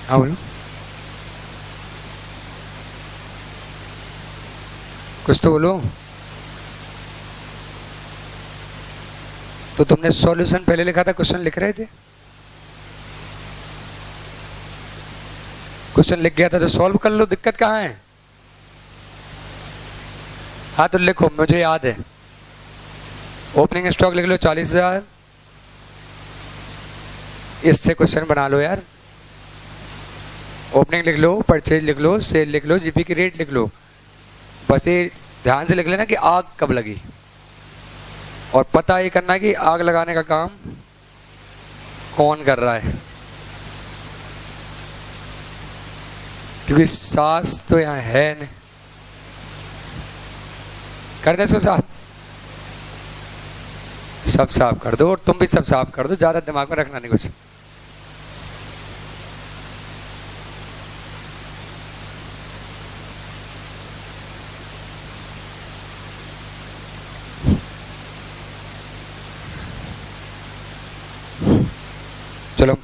हाँ बोलो, कुछ तो बोलो। तो तुमने सॉल्यूशन पहले लिखा था, क्वेश्चन लिख रहे थे? क्वेश्चन लिख गया था तो सॉल्व कर लो, दिक्कत कहाँ है? हाँ तो लिखो, मुझे याद है। ओपनिंग स्टॉक लिख लो 40,000, इससे क्वेश्चन बना लो यार। ओपनिंग लिख लो, परचेज लिख लो, सेल लिख लो, जीपी की रेट लिख लो। बस ये ध्यान से लिख लेना कि आग कब लगी, और पता ये करना कि आग लगाने का काम कौन कर रहा है, क्योंकि सास तो यहाँ है नहीं। कर दे इसको साफ, सब साफ कर दो, और तुम भी सब साफ कर दो, ज्यादा दिमाग में रखना नहीं कुछ। चलो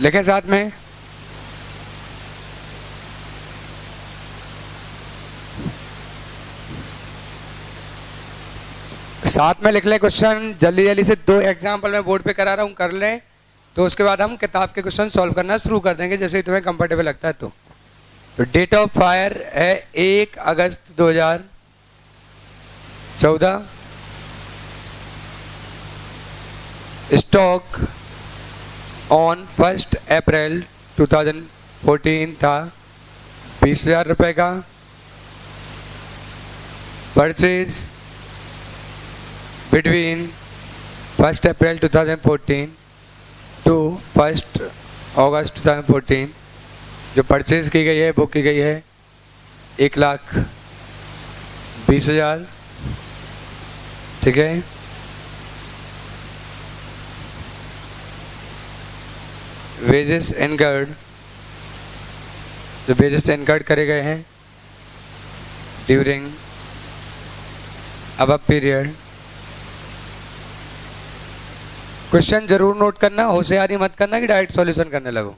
लिखें साथ में। साथ में लिख ले क्वेश्चन, जल्दी जल्दी से। 2 एग्जाम्पल मैं बोर्ड पे करा रहा हूँ, कर लें, तो उसके बाद हम किताब के क्वेश्चन सॉल्व करना शुरू कर देंगे, जैसे ही तुम्हें कंफर्टेबल लगता है। तो डेट ऑफ फायर है 1 अगस्त 2014। स्टॉक ऑन 1 अप्रैल 2014 था 20,000 रुपए का। परचेज बिटवीन 1 अप्रैल 2014 टू 1 अगस्त 2014। जो परचेज की गई है, बुक की गई है 1,20,000। ठीक है। वेजेस इनकर्ड, जो वेजेस इनकर्ड करे गए हैं ड्यूरिंग अब पीरियड। क्वेश्चन जरूर नोट करना, होशियारी मत करना कि डायरेक्ट सॉल्यूशन करने लगो।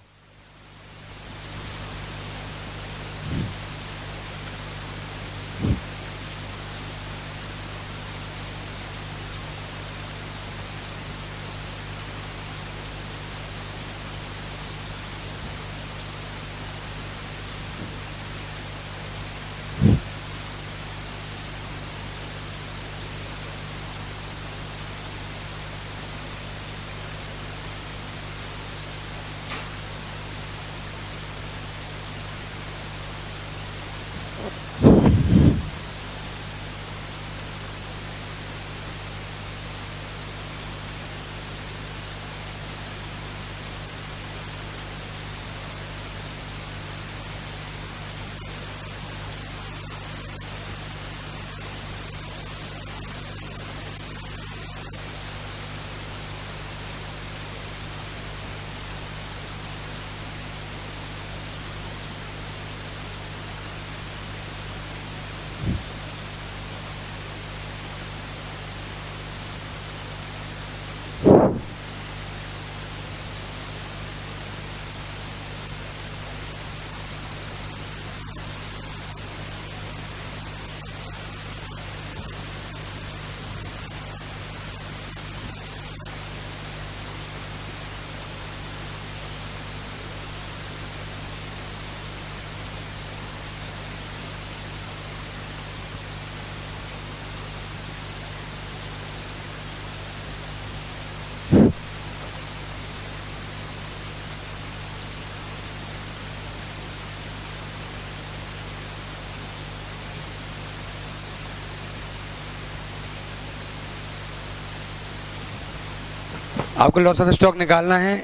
आपको लॉस ऑफ स्टॉक निकालना है।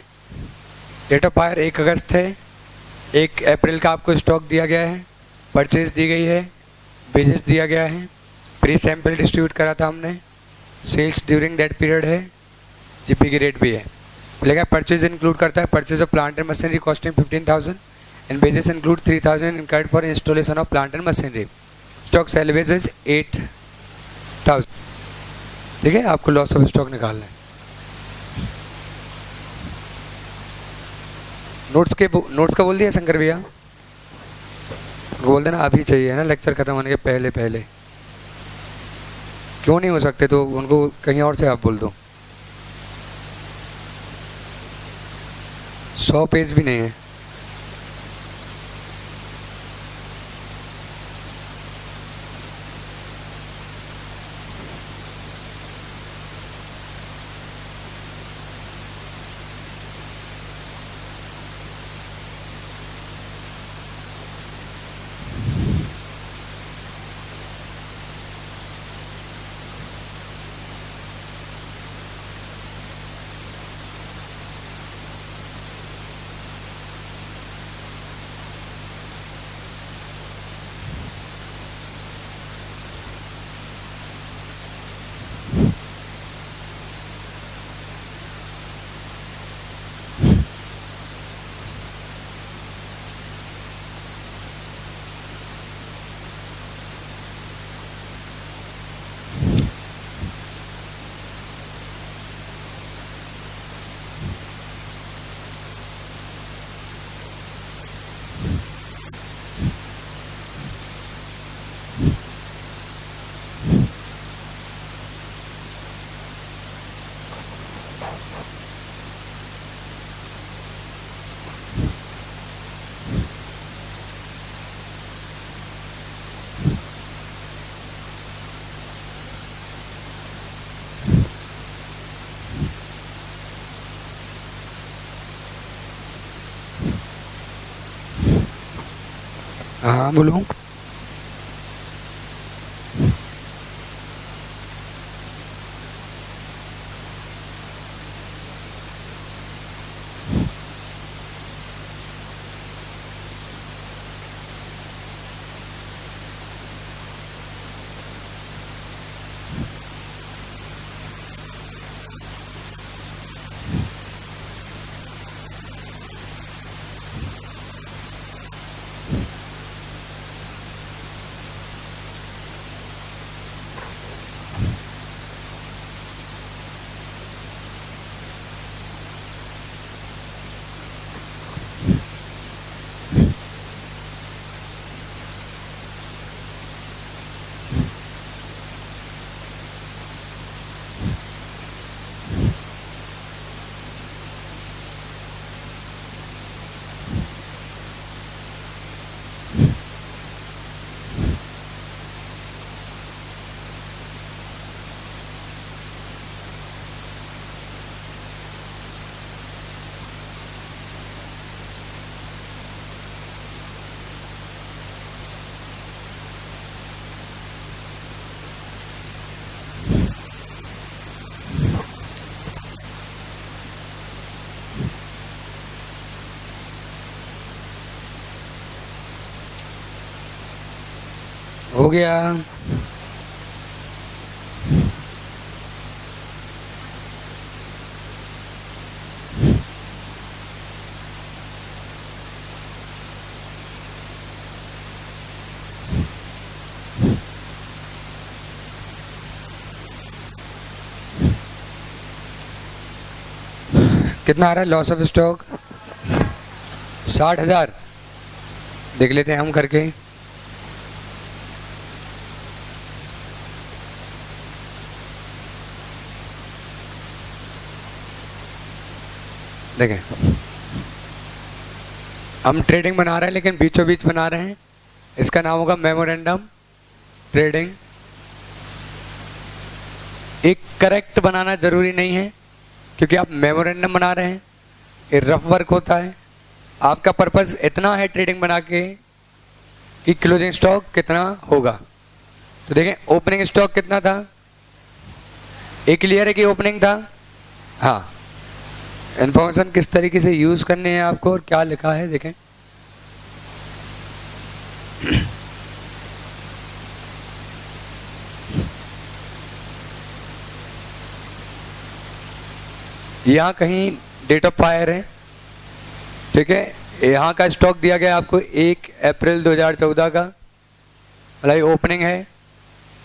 डेट ऑफ बायर 1 अगस्त है, 1 अप्रैल का आपको स्टॉक दिया गया है, परचेज दी गई है, बेजेस दिया गया है, प्री सैंपल डिस्ट्रीब्यूट करा था हमने, सेल्स ड्यूरिंग दैट पीरियड है, जीपी की रेट भी है। लेकिन परचेज इंक्लूड करता है purchase of plant and machinery costing 15,000 and badges include 3,000 incurred for installation of plant and machinery. Stock सेलवेज is 8,000। ठीक है, आपको लॉस ऑफ स्टॉक निकालना है। नोट्स का बोल दिया शंकर भैया, बोल देना अभी चाहिए ना, लेक्चर खत्म होने के पहले पहले। क्यों नहीं हो सकते तो उनको कहीं और से आप बोल दो। 100 पेज भी नहीं है। हाँ बोलो। हो गया। कितना आ रहा है लॉस ऑफ स्टॉक? 60,000। देख लेते हैं हम करके। देखें, हम ट्रेडिंग बना रहे हैं लेकिन बीचों बीच बना रहे हैं। इसका नाम होगा मेमोरेंडम ट्रेडिंग। एक करेक्ट बनाना जरूरी नहीं है क्योंकि आप मेमोरेंडम बना रहे हैं, ये रफ वर्क होता है। आपका पर्पस इतना है ट्रेडिंग बना के कि क्लोजिंग स्टॉक कितना होगा। तो देखें ओपनिंग स्टॉक कितना था, एक क्लियर है कि ओपनिंग था, हाँ इन्फॉर्मेशन किस तरीके से यूज करनी है आपको और क्या लिखा है देखें। यहाँ कहीं डेट ऑफ फायर है, ठीक है। यहाँ का स्टॉक दिया गया आपको 1 अप्रैल 2014 का, मतलब ओपनिंग है।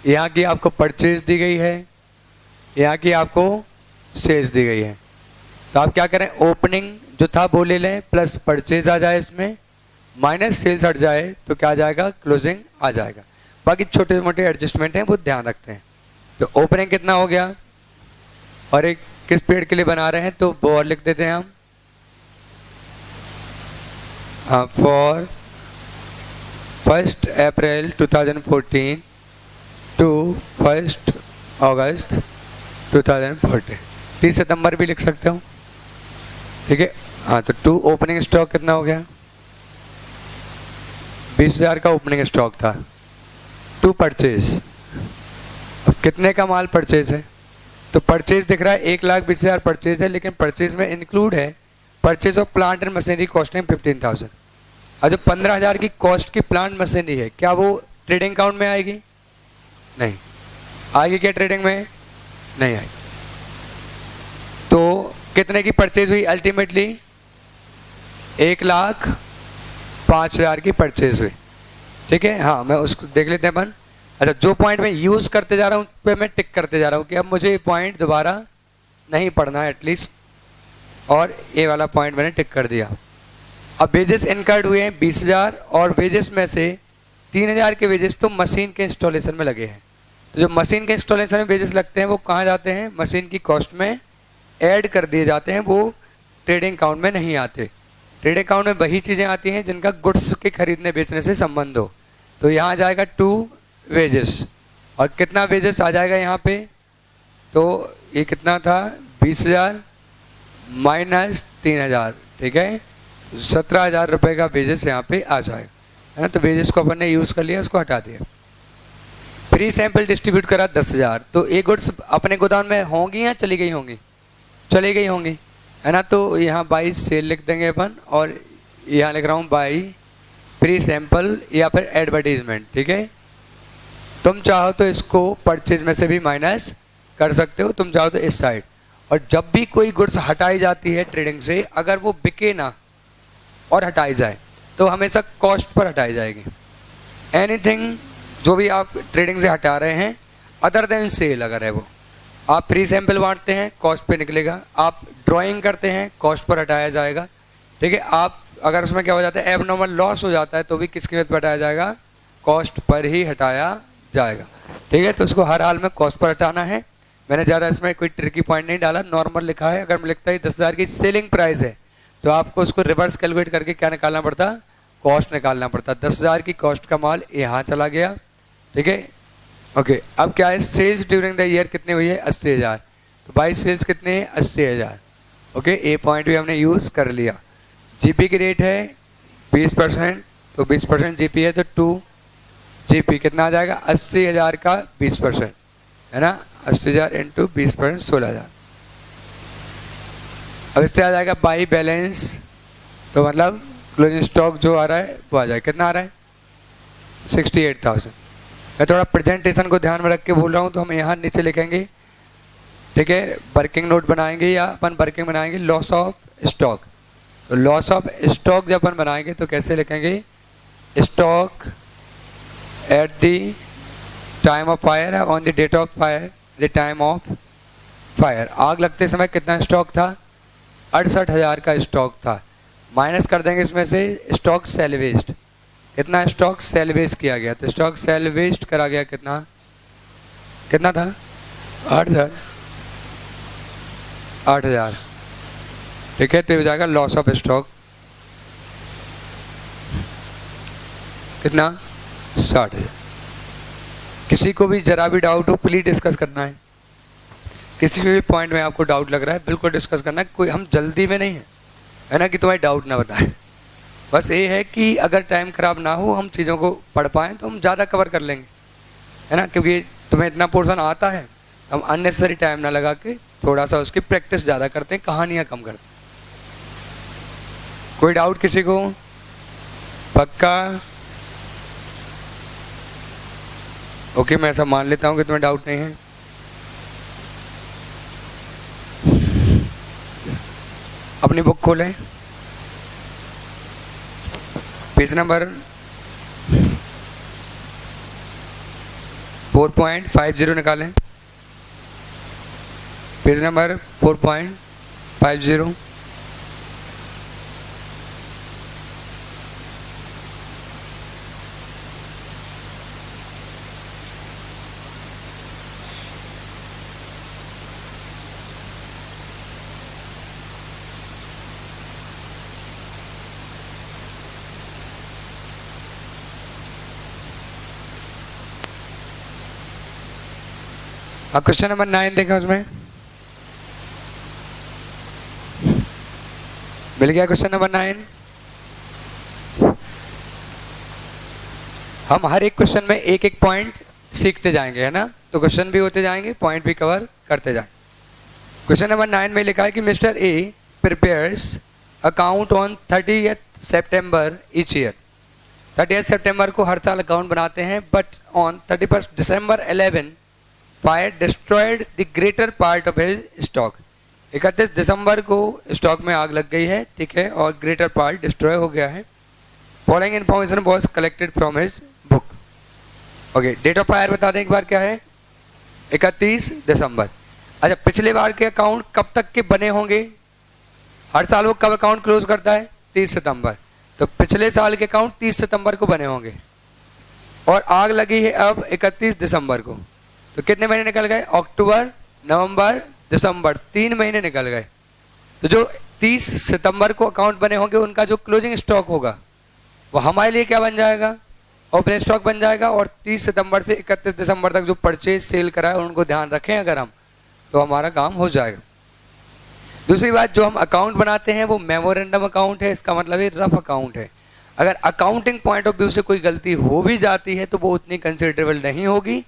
यहाँ की आपको परचेज दी गई है, यहाँ की आपको सेल्स दी गई है। तो आप क्या करें, ओपनिंग जो था वो ले लें, प्लस परचेज आ जाए इसमें, माइनस सेल्स हट जाए तो क्या आ जाएगा, क्लोजिंग आ जाएगा। बाकी छोटे मोटे एडजस्टमेंट हैं वो ध्यान रखते हैं। तो ओपनिंग कितना हो गया और एक किस पीरियड के लिए बना रहे हैं तो वो और लिख देते हैं हम, फॉर 1 अप्रैल 2014 टू 1 अगस्त 2014। 30 सितंबर भी लिख सकते हो, ठीक है। हाँ, तो 2 ओपनिंग स्टॉक कितना हो गया, 20,000 का ओपनिंग स्टॉक था। 2 परचेज, अब कितने का माल परचेज है, तो परचेज दिख रहा है 1,20,000 परचेज है, लेकिन परचेज में इंक्लूड है purchase of plant and machinery costing 15,000। और जो 15,000 की कॉस्ट की प्लांट मशीनरी है, क्या वो ट्रेडिंग अकाउंट में आएगी, नहीं आएगी। क्या ट्रेडिंग में नहीं आएगी। तो कितने की परचेज हुई अल्टीमेटली, 1,05,000 की परचेज हुई, ठीक है। हाँ, मैं उसको देख लेते हैं अपन। अच्छा, जो पॉइंट मैं यूज करते जा रहा हूँ उस पर मैं टिक करते जा रहा हूँ कि अब मुझे ये पॉइंट दोबारा नहीं पढ़ना है एटलीस्ट, और ये वाला पॉइंट मैंने टिक कर दिया। अब वेजेस इनकर्ड हुए हैं 20,000, और वेजेस में से 3,000 के वेजेस तो मशीन के इंस्टॉलेशन में लगे हैं। तो जो मशीन के इंस्टॉलेशन में वेजेस लगते हैं वो कहाँ जाते हैं, मशीन की कॉस्ट में ऐड कर दिए जाते हैं, वो ट्रेडिंग अकाउंट में नहीं आते। ट्रेडिंग अकाउंट में वही चीज़ें आती हैं जिनका गुड्स के खरीदने बेचने से संबंध हो। तो यहाँ आ जाएगा 2 वेजेस, और कितना वेजेस आ जाएगा यहाँ पे, तो ये कितना था 20,000 माइनस 3,000, ठीक है, 17,000 रुपये का वेजेस यहाँ पे आ जाएगा, है ना। तो वेजेस को अपन ने यूज़ कर लिया, उसको हटा दिया। प्री सैंपल डिस्ट्रीब्यूट करा 10,000, तो ये गुड्स अपने गोदाम में होंगी या चली गई होंगी, चली गई होंगी, है ना। तो यहाँ बाई सेल लिख देंगे अपन, और यहाँ लिख रहा हूँ बाई प्री सैंपल या फिर एडवर्टीजमेंट, ठीक है। तुम चाहो तो इसको परचेज में से भी माइनस कर सकते हो, तुम चाहो तो इस साइड। और जब भी कोई गुड्स हटाई जाती है ट्रेडिंग से, अगर वो बिके ना और हटाई जाए तो हमेशा कॉस्ट पर हटाई जाएगी। एनीथिंग जो भी आप ट्रेडिंग से हटा रहे हैं अदर देन सेल, अगर है वो, आप फ्री सैंपल बांटते हैं कॉस्ट पे निकलेगा, आप ड्राइंग करते हैं कॉस्ट पर हटाया जाएगा, ठीक है। आप अगर उसमें क्या हो जाता है, एबनॉर्मल लॉस हो जाता है, तो भी किस कीमत पर हटाया जाएगा, कॉस्ट पर ही हटाया जाएगा, ठीक है। तो उसको हर हाल में कॉस्ट पर हटाना है। मैंने ज़्यादा इसमें कोई ट्रिकी पॉइंट नहीं डाला, नॉर्मल लिखा है। अगर मैं लिखता है 10,000 की सेलिंग प्राइस है, तो आपको उसको रिवर्स कैलकुलेट करके क्या निकालना पड़ता, कॉस्ट निकालना पड़ता। 10,000 की कॉस्ट का माल यहाँ चला गया, ठीक है, ओके। अब क्या है, सेल्स ड्यूरिंग द ईयर कितनी हुई है, 80,000, तो बाई सेल्स कितने हैं, 80,000, ओके। ए पॉइंट भी हमने यूज़ कर लिया। जीपी की रेट है 20%, तो 20% जीपी है, तो 2 जीपी कितना आ जाएगा, 80,000 का 20%, है ना। 80,000 इंटू 20%, 16,000। अब इससे आ जाएगा बाई बैलेंस, तो मतलब क्लोजिंग स्टॉक जो आ रहा है वो आ जाएगा, कितना आ रहा है, 68,000। मैं थोड़ा प्रेजेंटेशन को ध्यान में रख के बोल रहा हूँ, तो हम यहाँ नीचे लिखेंगे, ठीक है। वर्किंग नोट बनाएंगे या अपन वर्किंग बनाएंगे, लॉस ऑफ स्टॉक। तो लॉस ऑफ स्टॉक जब अपन बनाएंगे तो कैसे लिखेंगे, stock at the time of fire, on the date of fire, the time of fire. आग लगते समय कितना स्टॉक था, 68,000 का स्टॉक था। माइनस कर देंगे इसमें से स्टॉक सेल्वेज्ड, कितना स्टॉक सेल्वेज किया गया, तो स्टॉक सेल्वेज करा गया कितना, कितना था, 8,000, ठीक है। तो ये हो जाएगा लॉस ऑफ स्टॉक, कितना, 60,000। किसी को भी जरा भी डाउट हो प्लीज डिस्कस करना है, किसी भी पॉइंट में आपको डाउट लग रहा है बिल्कुल डिस्कस करना है, कोई हम जल्दी में नहीं है ना कि तुम्हारी डाउट ना बताएं। बस ये है कि अगर टाइम खराब ना हो, हम चीज़ों को पढ़ पाएँ तो हम ज़्यादा कवर कर लेंगे, है ना। क्योंकि तुम्हें इतना पोर्शन आता है, हम अननेसेसरी टाइम ना लगा के थोड़ा सा उसकी प्रैक्टिस ज़्यादा करते हैं, कहानियाँ कम करते हैं, कोई डाउट किसी को? पक्का? ओके, मैं ऐसा मान लेता हूं कि तुम्हें डाउट नहीं है। अपनी बुक खोलें, पेज नंबर 4.50 निकालें, पेज नंबर 4.50। अब क्वेश्चन नंबर 9 देखें, उसमें मिल गया क्वेश्चन नंबर 9। हम हर एक क्वेश्चन में एक एक पॉइंट सीखते जाएंगे, है ना, तो क्वेश्चन भी होते जाएंगे, पॉइंट भी कवर करते जाएंगे। क्वेश्चन नंबर 9 में लिखा है कि mister A prepares account on 30th September each year. 30th सितंबर को हर साल अकाउंट बनाते हैं, but on 31st December 11 fire destroyed the greater part of his stock. 31 दिसंबर को स्टॉक में आग लग गई है, ठीक है, और ग्रेटर पार्ट डिस्ट्रॉय हो गया है। Following information was collected from his book. Okay, date of fire बता दें एक बार क्या है? 31 दिसंबर। अच्छा, पिछले बार के अकाउंट कब तक के बने होंगे? हर साल वो कब अकाउंट क्लोज करता है? 30 सितंबर। तो पिछले साल के अकाउंट 30 सितंबर को बने होंगे, और आग लगी है अब 31 दिसंबर को। तो कितने महीने निकल गए? अक्टूबर, नवंबर, दिसंबर, 3 महीने निकल गए। तो जो 30 सितंबर को अकाउंट बने होंगे उनका जो क्लोजिंग स्टॉक होगा वो हमारे लिए क्या बन जाएगा? ओपनिंग स्टॉक बन जाएगा। और 30 सितंबर से 31 दिसंबर तक जो परचेज सेल करा है उनको ध्यान रखें अगर हम, तो हमारा काम हो जाएगा। दूसरी बात, जो हम अकाउंट बनाते हैं वो मेमोरेंडम अकाउंट है, इसका मतलब है रफ अकाउंट है। अगर अकाउंटिंग पॉइंट ऑफ व्यू से कोई गलती हो भी जाती है तो वो उतनी कंसिडरेबल नहीं होगी।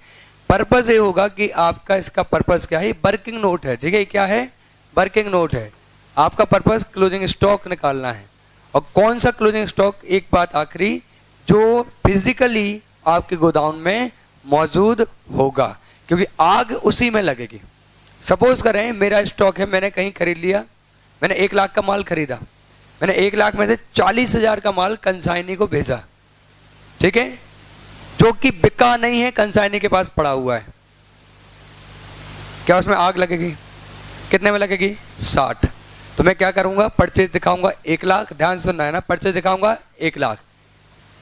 पर्पस ये होगा कि आपका, इसका पर्पस क्या है? वर्किंग नोट है, ठीक है, क्या है? वर्किंग नोट है। आपका पर्पस क्लोजिंग स्टॉक निकालना है। और कौन सा क्लोजिंग स्टॉक? एक बात आखिरी, जो फिजिकली आपके गोदाम में मौजूद होगा, क्योंकि आग उसी में लगेगी। सपोज करें मेरा स्टॉक है, मैंने कहीं खरीद लिया, मैंने 1 लाख का माल खरीदा, मैंने 1 लाख में से 40,000 का माल कंसाइनी को भेजा, ठीक है, जो कि बिका नहीं है, कंसाइनी के पास पड़ा हुआ है। क्या उसमें आग लगेगी? कितने में लगेगी? 60। तो मैं क्या करूंगा? परचेज दिखाऊंगा 1 लाख, ध्यान से सुनना है ना, परचेज दिखाऊंगा 1 लाख,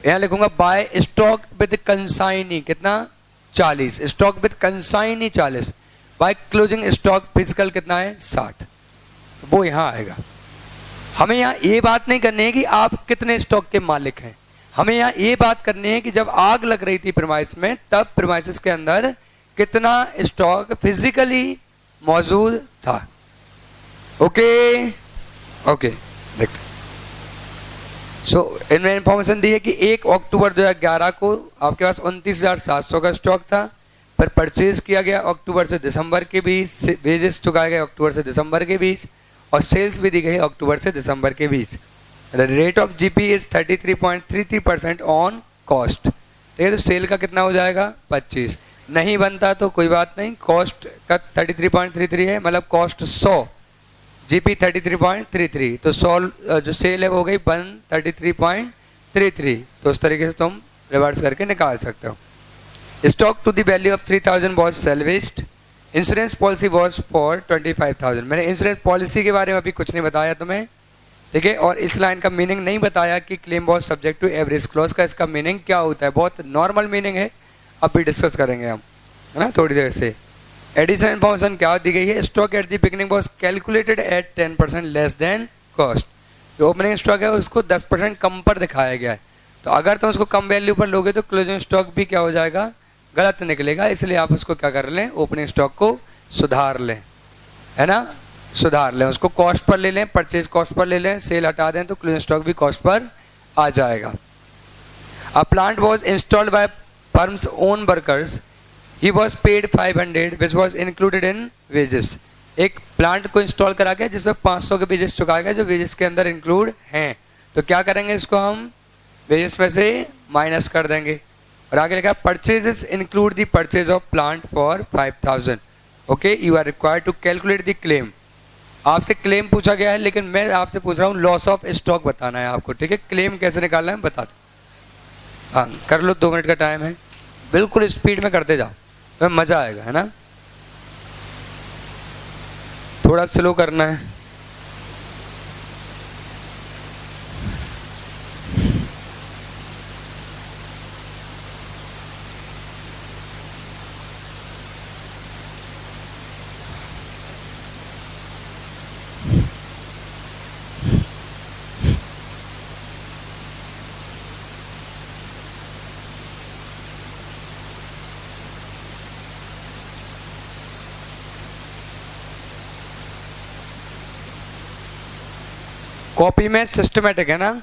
यहां लिखूंगा बाय स्टॉक विद कंसाइनी कितना? 40। Stock with consignee 40, by closing stock physical कितना है? 60। तो वो यहां आएगा। हमें यहां ये बात नहीं करनी है कि आप कितने स्टॉक के मालिक हैं, हमें यहाँ ये बात करनी है कि जब आग लग रही थी प्रीमाइस में, तब प्रीमाइसेस के अंदर कितना स्टॉक फिजिकली मौजूद था। ओके ओके, देखते। सो इनमें इंफॉर्मेशन दी है कि 1 अक्टूबर 2011 को आपके पास 29,700 का स्टॉक था, पर परचेज किया गया अक्टूबर से दिसंबर के बीच, वेजेस चुकाए गए अक्टूबर से दिसंबर के बीच, और सेल्स भी दी गई अक्टूबर से दिसंबर के बीच। The rate of GP is 33.33% on cost। ठीक है, तो सेल का कितना हो जाएगा? 25। नहीं बनता तो कोई बात नहीं, कॉस्ट का 33.33 है, मतलब कॉस्ट 100, GP 33.33, तो 100 जो सेल है वो हो गई 133.33। तो उस तरीके से तुम रिवर्स करके निकाल सकते हो। Stock to the value of 3,000 was salvaged. Insurance policy was for 25,000। मैंने इंश्योरेंस पॉलिसी के बारे में अभी कुछ नहीं बताया तुम्हें, ठीक है, और इस लाइन का मीनिंग नहीं बताया कि claim was subject to average clause का इसका मीनिंग क्या होता है। बहुत नॉर्मल मीनिंग है, अब भी डिस्कस करेंगे हम, है ना, थोड़ी देर से। एडिशनल इन्फॉर्मेशन क्या दी गई है? Stock at the beginning was calculated at 10% less than cost. जो ओपनिंग स्टॉक है उसको 10% कम पर दिखाया गया है, तो अगर तुम उसको कम वैल्यू पर लोगे तो क्लोजिंग स्टॉक भी क्या हो जाएगा? गलत निकलेगा। इसलिए आप उसको क्या कर लें? ओपनिंग स्टॉक को सुधार लें, है ना, सुधार लें, उसको कॉस्ट पर ले लें, परचेज कॉस्ट पर ले लें, सेल हटा दें तो क्लोजिंग स्टॉक भी कॉस्ट पर आ जाएगा। A plant was installed by firm's own workers, he was paid 500 which was included in wages. एक प्लांट को इंस्टॉल करा गया जिसमें 500 के वेजेस चुकाए गए, जो वेजेस के अंदर इंक्लूड हैं। तो क्या करेंगे, इसको हम वेजेस में से माइनस कर देंगे। और आगे लिखा purchases include the purchase of plant for 5000। Okay, you are required to calculate the claim. आपसे क्लेम पूछा गया है, लेकिन मैं आपसे पूछ रहा हूँ लॉस ऑफ स्टॉक बताना है आपको। ठीक है, क्लेम कैसे निकालना है बता दो। हाँ कर लो, 2 मिनट का टाइम है, बिल्कुल स्पीड में करते जाओ, तो मजा आएगा, है ना। थोड़ा स्लो करना है। कॉपी में सिस्टमेटिक है ना।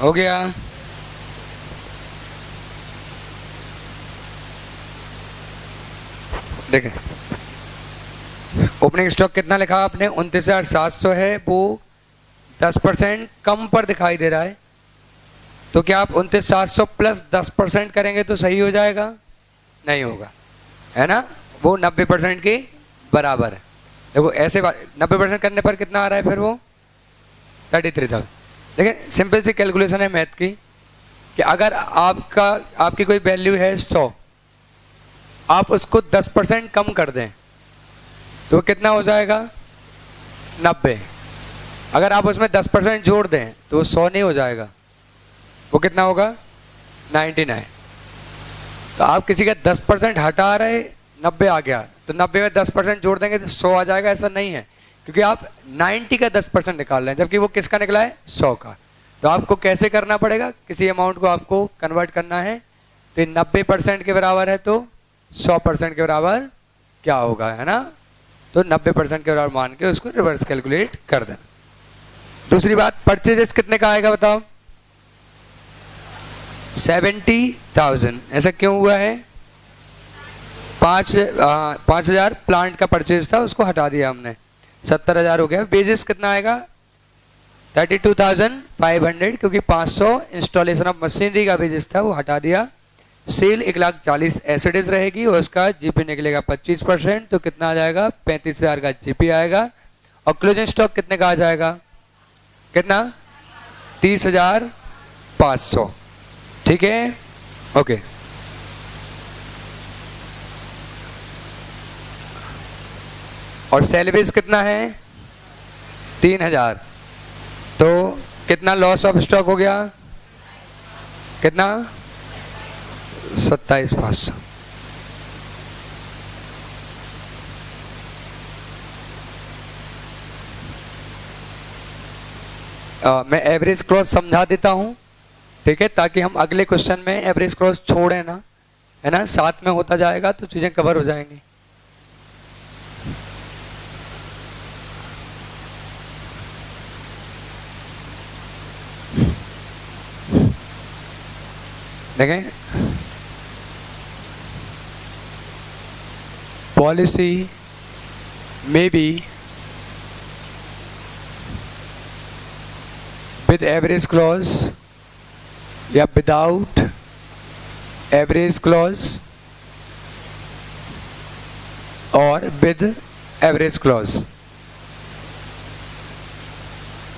हो गया। देखें ओपनिंग स्टॉक कितना लिखा आपने, 29,700 है, वो 10% कम पर दिखाई दे रहा है। तो क्या आप 29,700 प्लस 10% करेंगे तो सही हो जाएगा? नहीं होगा, है ना। वो 90% के बराबर है। देखो ऐसे 90% करने पर कितना आ रहा है फिर वो 33,000। देखिए सिंपल सी कैलकुलेशन है मैथ की कि अगर आपकी कोई वैल्यू है 100, आप उसको 10% कम कर दें तो कितना हो जाएगा 90। अगर आप उसमें 10% जोड़ दें तो वो 100 नहीं हो जाएगा, वो कितना होगा 99। तो आप किसी का 10% हटा रहे 90 आ गया, तो 90 में 10% जोड़ देंगे तो 100 आ जाएगा, ऐसा नहीं है, क्योंकि आप 90 का 10% निकाल रहे हैं जबकि वो किसका निकला है 100 का। तो आपको कैसे करना पड़ेगा, किसी अमाउंट को आपको कन्वर्ट करना है, तो 90% के बराबर है तो 100% के बराबर क्या होगा, है ना। तो 90% के बराबर मान के उसको रिवर्स कैलकुलेट कर देना। दूसरी बात, परचेजेस कितने का आएगा बताओ, 70,000। ऐसा क्यों हुआ है, 5,000 प्लांट का परचेज था, उसको हटा दिया हमने, 70,000 हो गया। वेजेस कितना आएगा 32,500, क्योंकि 500 इंस्टॉलेशन ऑफ मशीनरी का वेजेस था, वो हटा दिया। सेल 1,40,000 एसिडिस रहेगी और उसका जीपी निकलेगा 25%, तो कितना आ जाएगा 35,000 का जीपी आएगा। और क्लोजिंग स्टॉक कितने का आ जाएगा, कितना 30,500। ठीक है, ओके। और सेल कितना है 3,000, तो कितना लॉस ऑफ स्टॉक हो गया, कितना 27,500। मैं एवरेज क्रॉस समझा देता हूं, ठीक है, ताकि हम अगले क्वेश्चन में एवरेज क्रॉस छोड़े ना, है ना, साथ में होता जाएगा तो चीजें कवर हो जाएंगी। देखें policy may be with average clause या विदाउट एवरेज क्लॉज और विद एवरेज क्लॉज।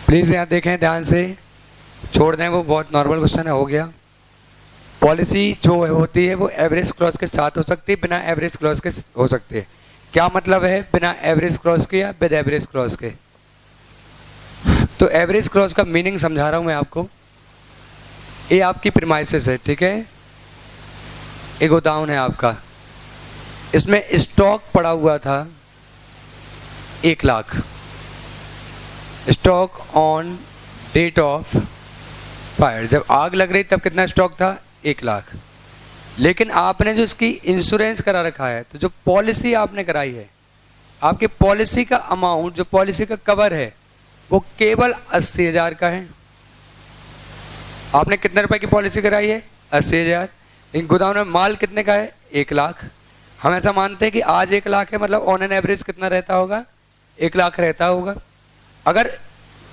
प्लीज यहां देखें ध्यान से, छोड़ दें, वो बहुत नॉर्मल क्वेश्चन है, हो गया। पॉलिसी जो होती है वो एवरेज क्लॉज के साथ हो सकती है, बिना एवरेज क्लॉज के हो सकती है। क्या मतलब है बिना एवरेज क्लॉज के या विद एवरेज क्लॉज के? तो एवरेज क्लॉज का मीनिंग समझा रहा हूं मैं आपको। ये आपकी प्रीमाइसेस है, ठीक है, एक गोदाम है आपका, इसमें स्टॉक पड़ा हुआ था 1 lakh, stock on date of fire, जब आग लग रही तब कितना स्टॉक था? 1 लाख। लेकिन आपने जो इसकी इंश्योरेंस करा रखा है, तो जो पॉलिसी आपने कराई है, आपकी पॉलिसी का अमाउंट, जो पॉलिसी का कवर है, वो केवल 80,000 का है। आपने कितने रुपए की पॉलिसी कराई है? 80,000। लेकिन गोदाम में माल कितने का है? 1 लाख। हम ऐसा मानते हैं कि आज 1 लाख है, मतलब ऑन एन एवरेज कितना रहता होगा? 1 लाख रहता होगा। अगर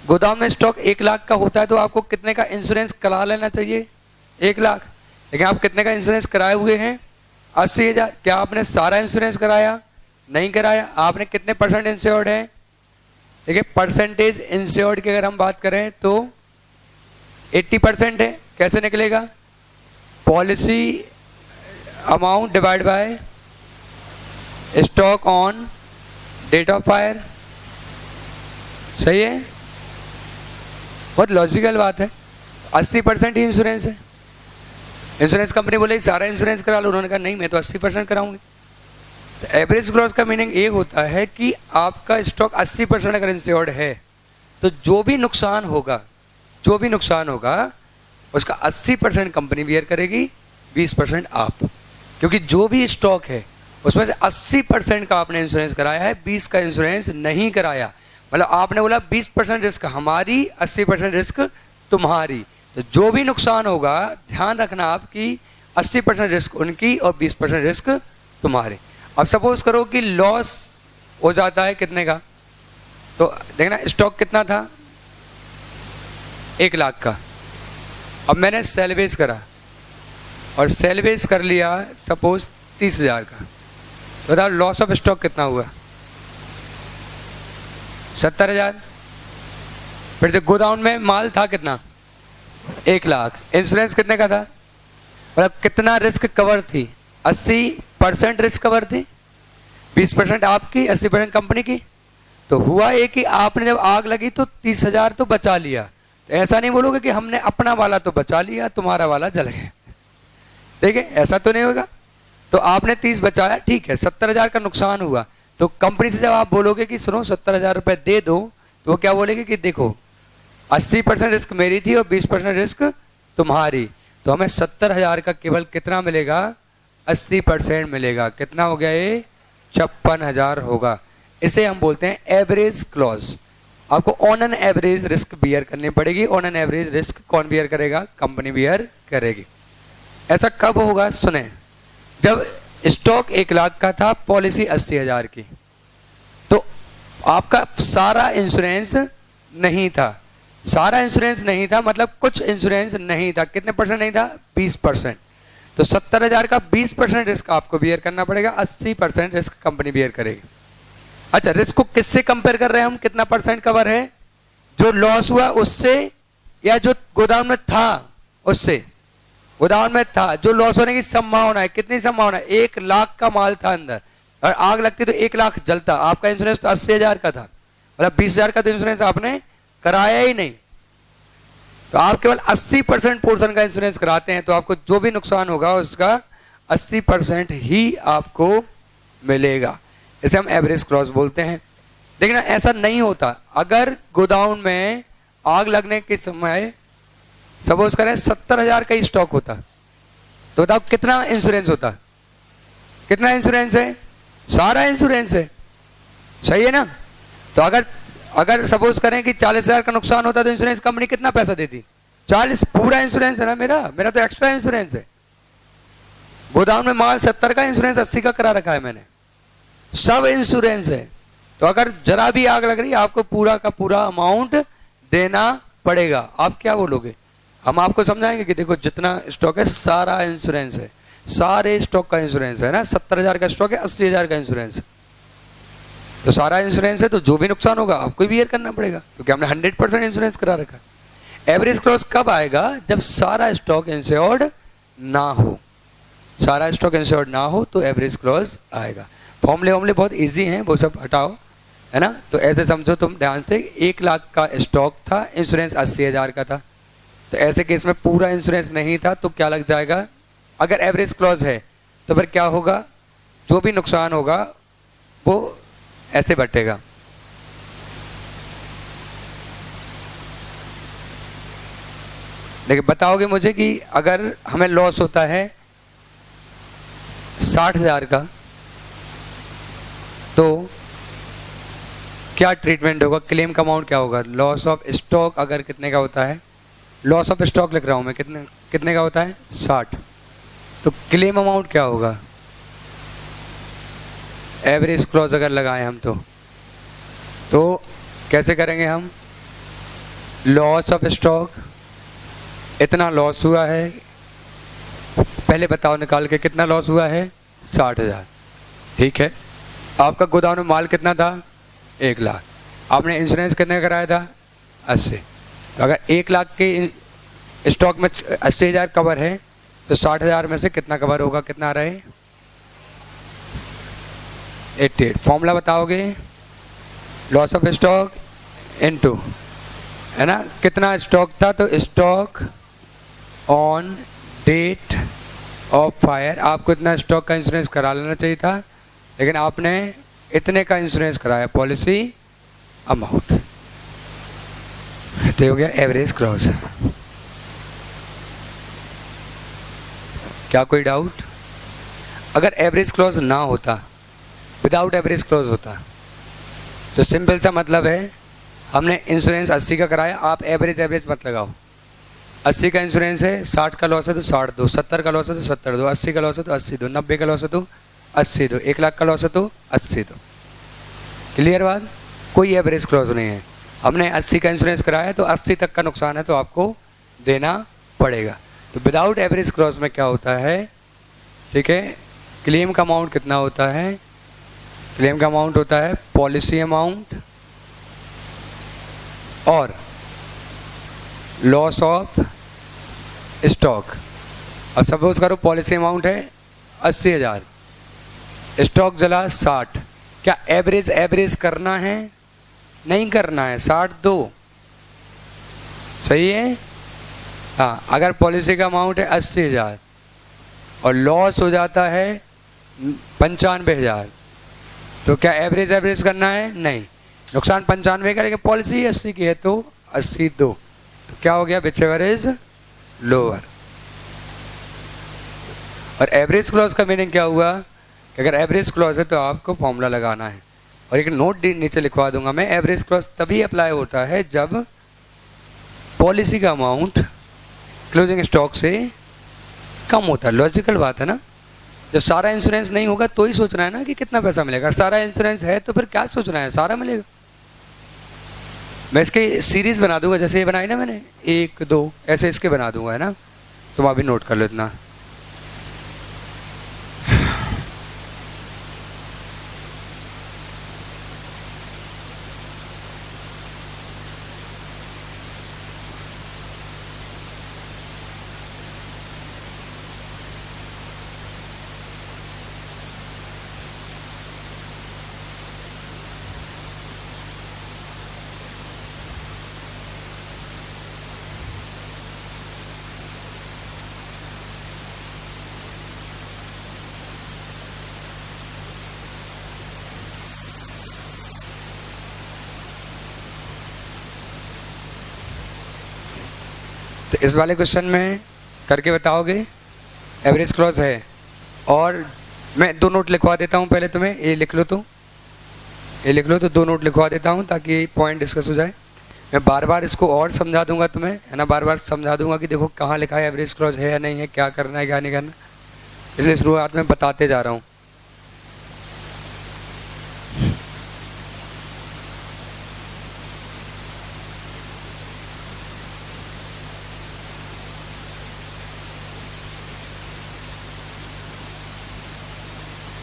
गोदाम में स्टॉक 1 लाख का होता है तो आपको कितने का इंश्योरेंस करा लेना चाहिए? 1 लाख। लेकिन आप कितने का इंश्योरेंस कराए हुए हैं? 80,000। क्या आपने सारा इंश्योरेंस कराया? नहीं कराया। आपने कितने परसेंट इंश्योर्ड है? देखिए, परसेंटेज इंश्योर्ड की अगर हम बात करें तो 80% है। कैसे निकलेगा? Policy amount divide by stock on date of fire. सही है, बहुत लॉजिकल बात है। 80% ही इंश्योरेंस है। इंश्योरेंस कंपनी बोले सारा इंश्योरेंस करा लो, उन्होंने कहा नहीं, मैं तो 80% कराऊंगी। तो एवरेज क्लॉज का मीनिंग ये होता है कि आपका स्टॉक 80% अगर इंश्योर्ड है तो जो भी नुकसान होगा उसका 80% कंपनी बियर करेगी, 20% आप। क्योंकि जो भी स्टॉक है उसमें से 80% का आपने इंश्योरेंस कराया है, 20 का इंश्योरेंस नहीं कराया। मतलब आपने बोला 20% रिस्क हमारी, 80% रिस्क तुम्हारी। तो जो भी नुकसान होगा, ध्यान रखना आप कि 80% रिस्क उनकी और 20% रिस्क तुम्हारी। अब सपोज करो कि लॉस हो जाता है कितने का, तो देखना स्टॉक कितना था? 1 लाख का। अब मैंने सेलवेज करा और सेलवेज कर लिया सपोज 30,000 का, तो बताओ लॉस ऑफ स्टॉक कितना हुआ? 70,000। फिर से गोदाउन में माल था कितना? 1 लाख। इंश्योरेंस कितने का था? मतलब कितना रिस्क कवर थी? 80% रिस्क कवर थी, 20% आपकी, 80% कंपनी की। तो हुआ ये कि आपने जब आग लगी तो 30,000 तो बचा लिया। तो ऐसा नहीं बोलोगे कि हमने अपना वाला तो बचा लिया, तुम्हारा वाला जल गया। देखिए, ऐसा तो नहीं होगा। तो आपने 30 बचाया, ठीक है, 70,000 का नुकसान हुआ। तो कंपनी से जब आप बोलोगे कि सुनो 70,000 रुपए दे दो, तो वो क्या बोलेगी कि देखो 80% रिस्क मेरी थी और 20% रिस्क तुम्हारी, तो हमें 70,000 का केवल कितना मिलेगा? 80% मिलेगा। कितना हो गया ये? 56,000 होगा। इसे हम बोलते हैं एवरेज क्लॉज। आपको on an average risk bear करनी पड़ेगी। ऑन एन एवरेज रिस्क कौन बियर करेगा? कंपनी बियर करेगी। ऐसा कब होगा? सुने, जब स्टॉक 1 लाख का था, पॉलिसी 80,000 की, तो आपका सारा इंश्योरेंस नहीं था। सारा इंश्योरेंस नहीं था मतलब कुछ इंश्योरेंस नहीं था। कितने परसेंट नहीं था? 20%। तो 70,000 का 20% रिस्क आपको बियर करना पड़ेगा, 80% रिस्क कंपनी बियर करेगी। अच्छा, रिस्क को किससे कंपेयर कर रहे हैं हम? कितना परसेंट कवर है? जो लॉस हुआ उससे या जो गोदाम में था उससे? गोदाम में था। जो लॉस होने की संभावना है, कितनी संभावना है? 1 लाख का माल था अंदर और आग लगती तो 1 लाख जलता। आपका इंश्योरेंस तो 80,000 का था, मतलब 20,000 का तो इंश्योरेंस आपने कराया ही नहीं। तो आप केवल 80% पोर्शन का इंश्योरेंस कराते हैं, तो आपको जो भी नुकसान होगा उसका 80% ही आपको मिलेगा। इसे हम एवरेज क्लॉज बोलते हैं। लेकिन ऐसा नहीं होता। अगर गोदाउन में आग लगने के समय सपोज करें 70,000 का ही स्टॉक होता, तो बताओ कितना इंश्योरेंस होता? कितना इंश्योरेंस है? सारा इंश्योरेंस है। सही है ना? तो अगर सपोज करें कि 40,000 का नुकसान होता तो इंश्योरेंस कंपनी कितना पैसा देती? 40। पूरा इंश्योरेंस है ना मेरा तो एक्स्ट्रा इंश्योरेंस है। गोदाम में माल 70 का, इंश्योरेंस 80 का करा रखा है मैंने, सब इंश्योरेंस है। तो अगर जरा भी आग लग रही है आपको पूरा का पूरा अमाउंट देना पड़ेगा। आप क्या बोलोगे? हम आपको समझाएंगे कि देखो जितना स्टॉक है सारा इंश्योरेंस है, सारे स्टॉक का इंश्योरेंस है ना। 70,000 का स्टॉक है, 80,000 का इंश्योरेंस है, तो सारा इंश्योरेंस है, तो जो भी नुकसान होगा आपको भी बियर करना पड़ेगा, क्योंकि हमने 100% इंश्योरेंस करा रखा। एवरेज क्लॉज कब आएगा? जब सारा स्टॉक इंश्योर्ड ना हो, सारा स्टॉक इंश्योर्ड ना हो तो एवरेज क्लॉज आएगा। फॉर्मूले बहुत इजी हैं, वो सब हटाओ, है ना। तो ऐसे समझो तुम ध्यान से, 1 लाख का स्टॉक था, इंश्योरेंस 80,000 का था, तो ऐसे केस में पूरा इंश्योरेंस नहीं था तो क्या लग जाएगा? अगर एवरेज क्लॉज है तो फिर क्या होगा? जो भी नुकसान होगा वो ऐसे बटेगा। देखिए बताओगे मुझे कि अगर हमें लॉस होता है 60,000 का तो क्या ट्रीटमेंट होगा? क्लेम का अमाउंट क्या होगा? लॉस ऑफ स्टॉक अगर कितने का होता है, लॉस ऑफ स्टॉक लिख रहा हूं मैं, कितने का होता है? 60, तो क्लेम अमाउंट क्या होगा? एवरेज क्लॉज अगर लगाएं हम तो कैसे करेंगे हम? लॉस ऑफ स्टॉक, इतना लॉस हुआ है, पहले बताओ निकाल के कितना लॉस हुआ है? 60,000। ठीक है, आपका गोदाम में माल कितना था? 1 लाख। आपने इंश्योरेंस कितने कराया था? 80। तो अगर 1 लाख के स्टॉक में 80,000 कवर है तो 60,000 में से कितना कवर होगा? कितना आ रहा है? 88। फॉर्मूला बताओगे? लॉस ऑफ स्टॉक इनटू, है ना, कितना स्टॉक था, तो stock on date of fire. आपको इतना स्टॉक का इंश्योरेंस करा लेना चाहिए था, लेकिन आपने इतने का इंश्योरेंस कराया, पॉलिसी अमाउंट। तो हो गया एवरेज क्लॉज। क्या कोई डाउट? अगर एवरेज क्लॉज ना होता, विदाउट एवरेज क्लॉज होता, तो सिंपल सा मतलब है, हमने इंश्योरेंस 80 का कराया, आप एवरेज मत लगाओ। 80 का इंश्योरेंस है, 60 का लॉस है तो 60 दो, 70 का लॉस है तो 70 दो, 80 का लॉस है तो 80 दो, 90 का लॉस है तो 80 दो, 1 लाख का लॉस है तो 80 दो। क्लियर बात? कोई एवरेज क्लॉज नहीं है। हमने 80 का इंश्योरेंस कराया तो 80 तक का नुकसान है तो आपको देना पड़ेगा। तो विदाउट एवरेज क्लॉज में क्या होता है? ठीक है, क्लेम का अमाउंट कितना होता है? क्लेम का अमाउंट होता है पॉलिसी अमाउंट और लॉस ऑफ स्टॉक। अब सपोज करो पॉलिसी अमाउंट है 80,000, स्टॉक जला 60, क्या एवरेज करना है? नहीं करना है, 60 दो, सही है। हाँ, अगर पॉलिसी का अमाउंट है 80,000 और लॉस हो जाता है 95,000, तो क्या एवरेज करना है? नहीं, नुकसान 95 का, लेकिन पॉलिसी 80 की है तो 80 दो, तो क्या हो गया? Which ever is lower. और एवरेज क्लॉज का मीनिंग क्या हुआ कि अगर एवरेज क्लॉज है तो आपको फॉर्मूला लगाना है, और एक नोट नीचे लिखवा दूंगा मैं। एवरेज क्लॉज तभी अप्लाई होता है जब पॉलिसी का अमाउंट क्लोजिंग स्टॉक से कम होता है। लॉजिकल बात है ना। जब सारा इंश्योरेंस नहीं होगा तो ही सोचना है ना कि कितना पैसा मिलेगा। सारा इंश्योरेंस है तो फिर क्या सोचना है, सारा मिलेगा। मैं इसके सीरीज बना दूंगा, जैसे ये बनाई ना मैंने, 1 2 ऐसे इसके बना दूंगा, है ना। तुम अभी नोट कर लो इतना। तो इस वाले क्वेश्चन में करके बताओगे। एवरेज क्लॉज है, और मैं 2 नोट लिखवा देता हूँ पहले तुम्हें। ये लिख लो, तो ये लिख लो, तो 2 नोट लिखवा देता हूँ ताकि पॉइंट डिस्कस हो जाए। मैं बार बार इसको और समझा दूंगा तुम्हें, है ना। बार बार समझा दूंगा कि देखो कहाँ लिखा है एवरेज क्लॉज है या नहीं है, क्या करना है क्या नहीं करना, इसलिए शुरुआत में बताते जा रहा हूँ।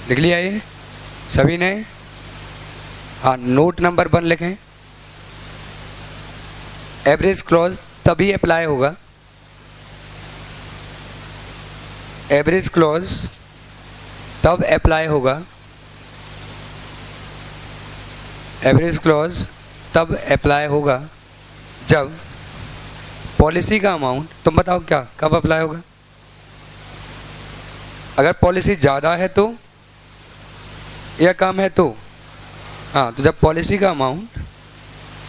लिख लिया ये सभी ने? हाँ, नोट नंबर 1 लिखें। एवरेज क्लॉज तभी अप्लाई होगा, एवरेज क्लॉज तब अप्लाई होगा, एवरेज क्लॉज तब अप्लाई होगा जब पॉलिसी का अमाउंट, तुम बताओ क्या कब अप्लाई होगा? अगर पॉलिसी ज़्यादा है तो या कम है तो? हाँ, तो जब पॉलिसी का अमाउंट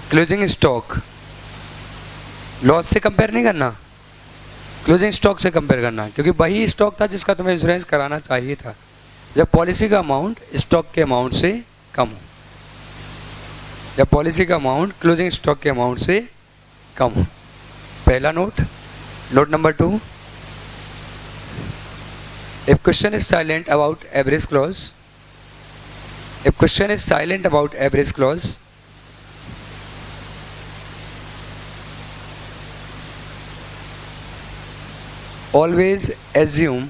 क्लोजिंग स्टॉक, लॉस से कंपेयर नहीं करना, क्लोजिंग स्टॉक से कंपेयर करना, क्योंकि वही स्टॉक था जिसका तुम्हें इंश्योरेंस कराना चाहिए था। जब पॉलिसी का अमाउंट स्टॉक के अमाउंट से कम हो, जब पॉलिसी का अमाउंट क्लोजिंग स्टॉक के अमाउंट से कम हो। पहला note. Note number 2, if question is silent about average clause, if question is silent about average clause, always assume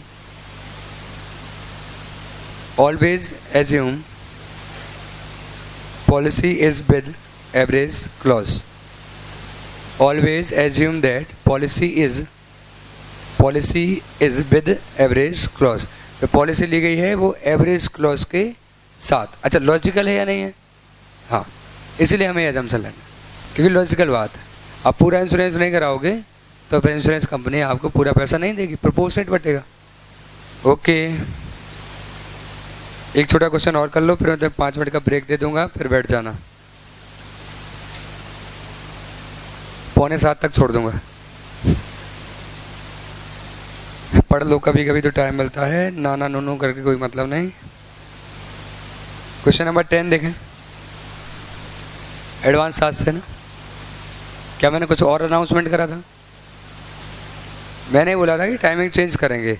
policy is with average clause. Always assume that policy is with average clause. जो policy ली गई है वो average clause के साथ। अच्छा, logical है या नहीं है? हाँ, इसीलिए हमें एजम्पशन लेना, क्योंकि लॉजिकल बात है। आप पूरा इंश्योरेंस नहीं कराओगे तो फिर इंश्योरेंस कंपनी आपको पूरा पैसा नहीं देगी, प्रोपोर्शनेट बटेगा। ओके, एक छोटा क्वेश्चन और कर लो, फिर मैं 5 मिनट का ब्रेक दे दूंगा, फिर बैठ जाना। 6:45 तक छोड़ दूंगा। पढ़ लो, कभी कभी तो टाइम मिलता है, नाना नूनू करके कोई मतलब नहीं। क्वेश्चन नंबर 10 देखें, एडवांस 7 से ना। क्या मैंने कुछ और अनाउंसमेंट करा था? मैंने बोला था कि टाइमिंग चेंज करेंगे,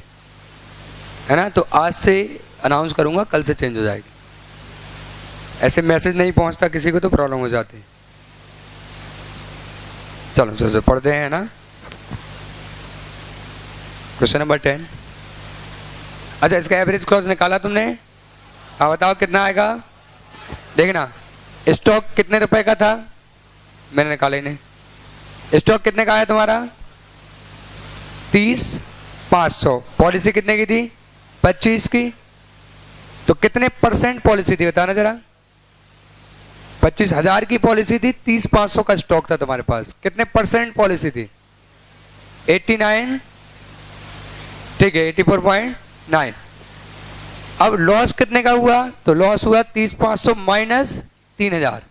है ना? तो आज से अनाउंस करूंगा, कल से चेंज हो जाएगी। ऐसे मैसेज नहीं पहुंचता किसी को तो प्रॉब्लम हो जाती। चलो चलो पढ़ते हैं ना। Question number 10। अच्छा, इसका एवरेज क्लॉज निकाला तुमने? हाँ, बताओ कितना आएगा। देखना, स्टॉक कितने रुपए का था? मैंने निकाला ही नहीं। स्टॉक कितने का है तुम्हारा? 30,500। पॉलिसी कितने की थी? 25 की। तो कितने परसेंट पॉलिसी थी बताना जरा। 25,000 की पॉलिसी थी, 30,500 का स्टॉक था तुम्हारे पास। कितने परसेंट पॉलिसी थी? 89। ठीक है, 84.9। अब लॉस कितने का हुआ? तो लॉस हुआ 30,500 माइनस 3,000,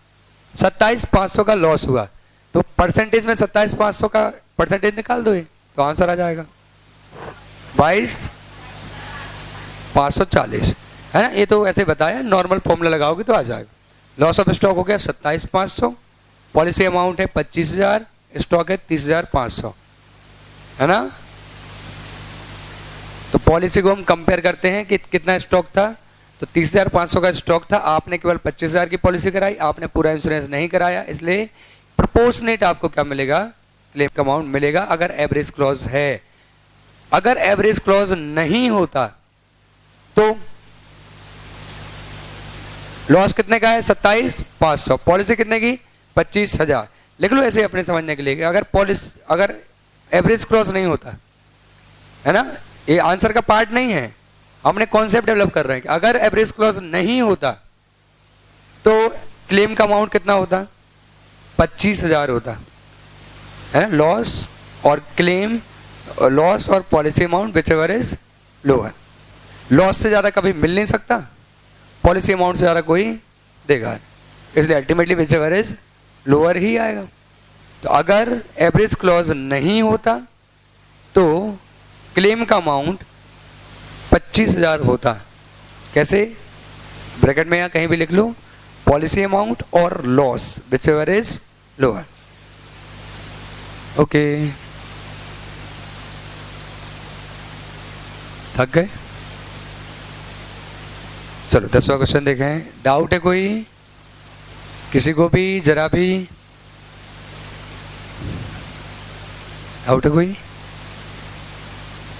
27,500 का लॉस हुआ। तो परसेंटेज में 27,500 का परसेंटेज निकाल दो, तो आंसर आ जाएगा 22,540, है ना? ये तो ऐसे बताया, नॉर्मल फॉर्मूला लगाओगे तो आ जाएगा। लॉस ऑफ स्टॉक हो गया 27,500, पॉलिसी अमाउंट है 25,000, स्टॉक है 30,500, है ना? तो पॉलिसी को हम कंपेयर करते हैं कि कितना स्टॉक था। तो 30,500 का स्टॉक था, आपने केवल 25,000 की पॉलिसी कराई, आपने पूरा इंश्योरेंस नहीं कराया, इसलिए प्रोपोर्शनेट आपको क्या मिलेगा? क्लेम का अमाउंट मिलेगा अगर एवरेज क्लॉज है। अगर एवरेज क्लॉज नहीं होता तो लॉस कितने का है? 27,500। पॉलिसी कितने की? 25,000। लिख लो ऐसे अपने समझने के लिए। अगर एवरेज क्लॉज नहीं होता, है ना, ये आंसर का पार्ट नहीं है, हमने कॉन्सेप्ट डेवलप कर रहे हैं कि अगर एवरेज क्लॉज नहीं होता तो क्लेम का अमाउंट कितना होता? 25,000 होता, है ना? लॉस और क्लेम, लॉस और policy amount which ever is lower. Loss से ज्यादा कभी मिल नहीं सकता, पॉलिसी अमाउंट से ज्यादा कोई देगा, इसलिए ultimately whichever is lower ही आएगा। तो अगर एवरेज क्लॉज नहीं होता तो क्लेम का अमाउंट 25,000 होता। कैसे? ब्रैकेट में या कहीं भी लिख लो, पॉलिसी अमाउंट और loss which ever is lower. Okay, थक गए? चलो 10वां क्वेश्चन देखें। डाउट है कोई किसी को भी? जरा भी डाउट है कोई?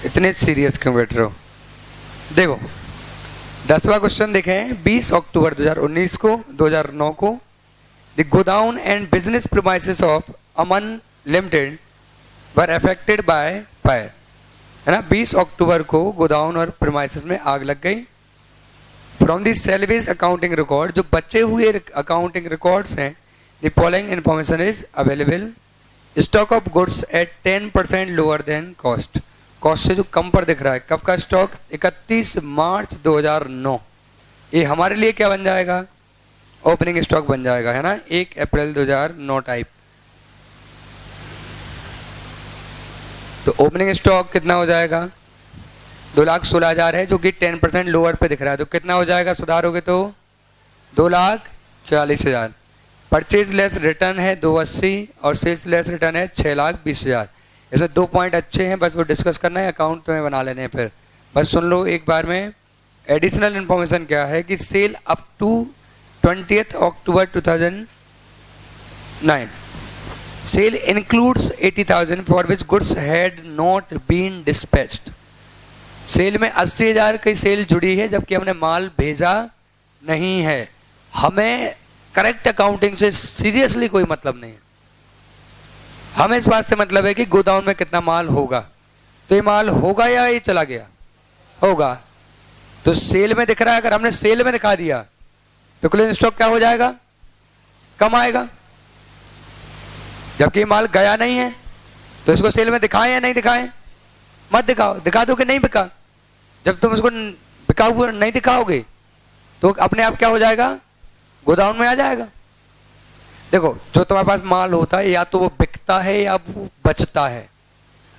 इतने सीरियस क्यों बैठ रहे हो? देखो, 10वां क्वेश्चन देखें, 20 अक्टूबर 2019 को 2009 को the godown and business premises of Aman limited were affected by fire, है ना। 20 अक्टूबर को गोडाउन और प्रीमाइसेस में आग लग गई। From the salvage accounting record, जो बचे हुए अकाउंटिंग रिकॉर्ड्स हैं, the following information is available. Stock of goods at 10% lower than cost, cost से जो कम पर दिख रहा है। कब का स्टॉक? 31 मार्च 2009। ये हमारे लिए क्या बन जाएगा? ओपनिंग स्टॉक बन जाएगा, है ना, 1 अप्रैल 2009 टाइप। तो ओपनिंग स्टॉक कितना हो जाएगा? 2,16,000 है, जो कि 10% लोअर पे दिख रहा है। तो कितना हो जाएगा सुधारोगे तो? 2,40,000। परचेज लेस रिटर्न है 280 और सेल्स लेस रिटर्न है 6,20,000। ऐसे 2 पॉइंट अच्छे हैं, बस वो डिस्कस करना है, अकाउंट तुम्हें बना लेने हैं। फिर बस सुन लो एक बार में। एडिशनल इन्फॉर्मेशन क्या है कि sale up to 20 October 2009, sale includes 80,000 for which goods had not been dispatched. Sale में 80,000 की सेल जुड़ी है, जबकि हमने माल भेजा नहीं है। हमें करेक्ट अकाउंटिंग से सीरियसली कोई मतलब नहीं है। हमें इस बात से मतलब है कि गोदाम में कितना माल होगा। तो ये माल होगा या ये चला गया? होगा। तो सेल में दिख रहा है, अगर हमने सेल में दिखा दिया तो क्लोजिंग स्टॉक क्या हो जाएगा? कम आएगा। जबकि ये माल गया नहीं है, तो इसको सेल में दिखाएं या नहीं दिखाएं? मत दिखाओ। दिखा दो कि नहीं बिका। जब तुम उसको बिका हुआ नहीं दिखाओगे तो अपने आप क्या हो जाएगा? गोदाम में आ जाएगा। देखो, जो तुम्हारे पास माल होता है, या तो वो बिकता है या वो बचता है।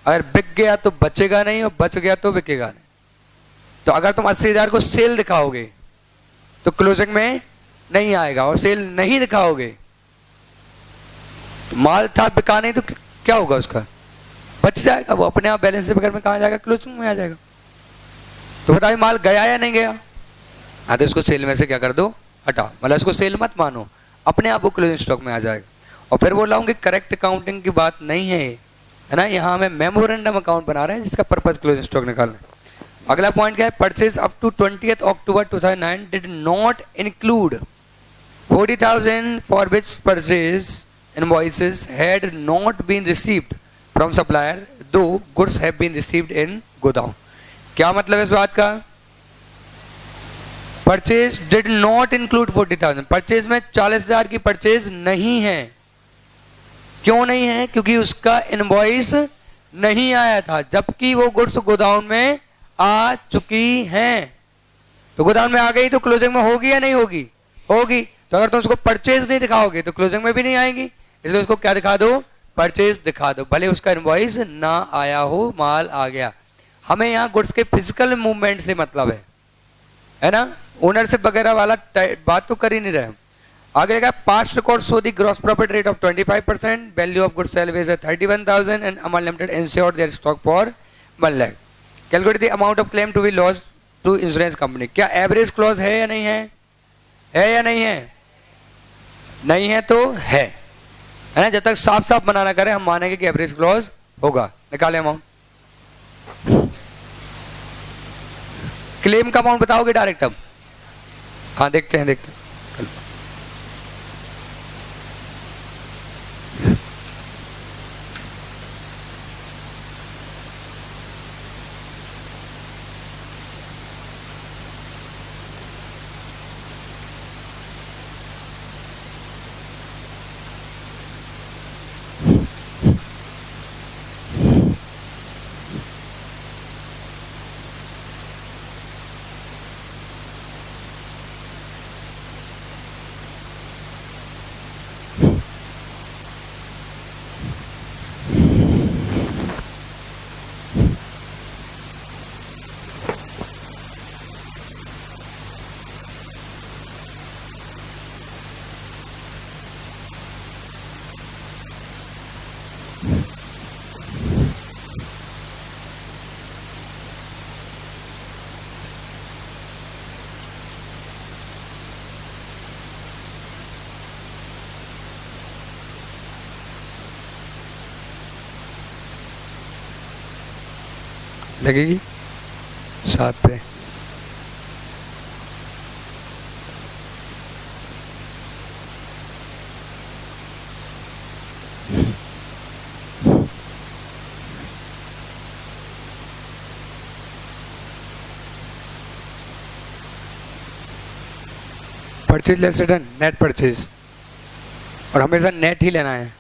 अगर बिक गया तो बचेगा नहीं, और बच गया तो बिकेगा नहीं। तो अगर तुम 80,000 को सेल दिखाओगे तो क्लोजिंग में नहीं आएगा, और सेल नहीं दिखाओगे तो माल था बिका नहीं, तो क्या होगा? उसका बच जाएगा, वो अपने आप बैलेंस बगैर में कहाँ जाएगा? क्लोजिंग में आ जाएगा। तो बताइए माल गया या नहीं गया? हाँ, तो इसको सेल में से क्या कर दो? हटाओ। मतलब इसको सेल मत मानो, अपने आप वो क्लोजिंग स्टॉक में आ जाएगा। और फिर बोल रहा हूँ कि करेक्ट अकाउंटिंग की बात नहीं है, है ना। यहाँ हमें मेमोरेंडम अकाउंट बना रहे हैं, जिसका पर्पज क्लोजिंग स्टॉक निकालना है। अगला पॉइंट क्या है? Purchase up to 20 October 2009 did not include 40,000 for which purchase invoices had not been received from supplier though goods have been received in गोदाम। क्या मतलब है इस बात का? Purchase did not include 40,000। Purchase में 40,000 की परचेज नहीं है। क्यों नहीं है? क्योंकि उसका इनवॉइस नहीं आया था, जबकि वो गुड्स गोदाम में आ चुकी हैं। तो गोदाम में आ गई तो क्लोजिंग में होगी या नहीं होगी? होगी। तो अगर तुम उसको परचेज नहीं दिखाओगे तो क्लोजिंग में भी नहीं आएगी। इसलिए उसको क्या दिखा दो? परचेज दिखा दो, भले उसका इनवॉइस ना आया हो, माल आ गया। हमें यहाँ गुड्स के फिजिकल मूवमेंट से मतलब है ना। ओनरशिप वगैरह वाला बात तो कर ही नहीं रहे। आगे का past record show the gross profit rate of 25%, value of goods salvage है 31,000 and Aman limited insured their stock for 1 lakh. Calculate the amount of claim to be lost to insurance company. क्या एवरेज क्लॉज है या नहीं है? है या नहीं है? नहीं है तो है ना। जब तक साफ साफ बनाना करें हम मानेंगे कि एवरेज क्लॉज होगा। निकाले अमाउंट। क्लेम का अमाउंट बताओगे डायरेक्ट अब? हाँ, देखते हैं। लगेगी 7 पे। Purchase less return net purchase, और हमेशा नेट ही लेना है।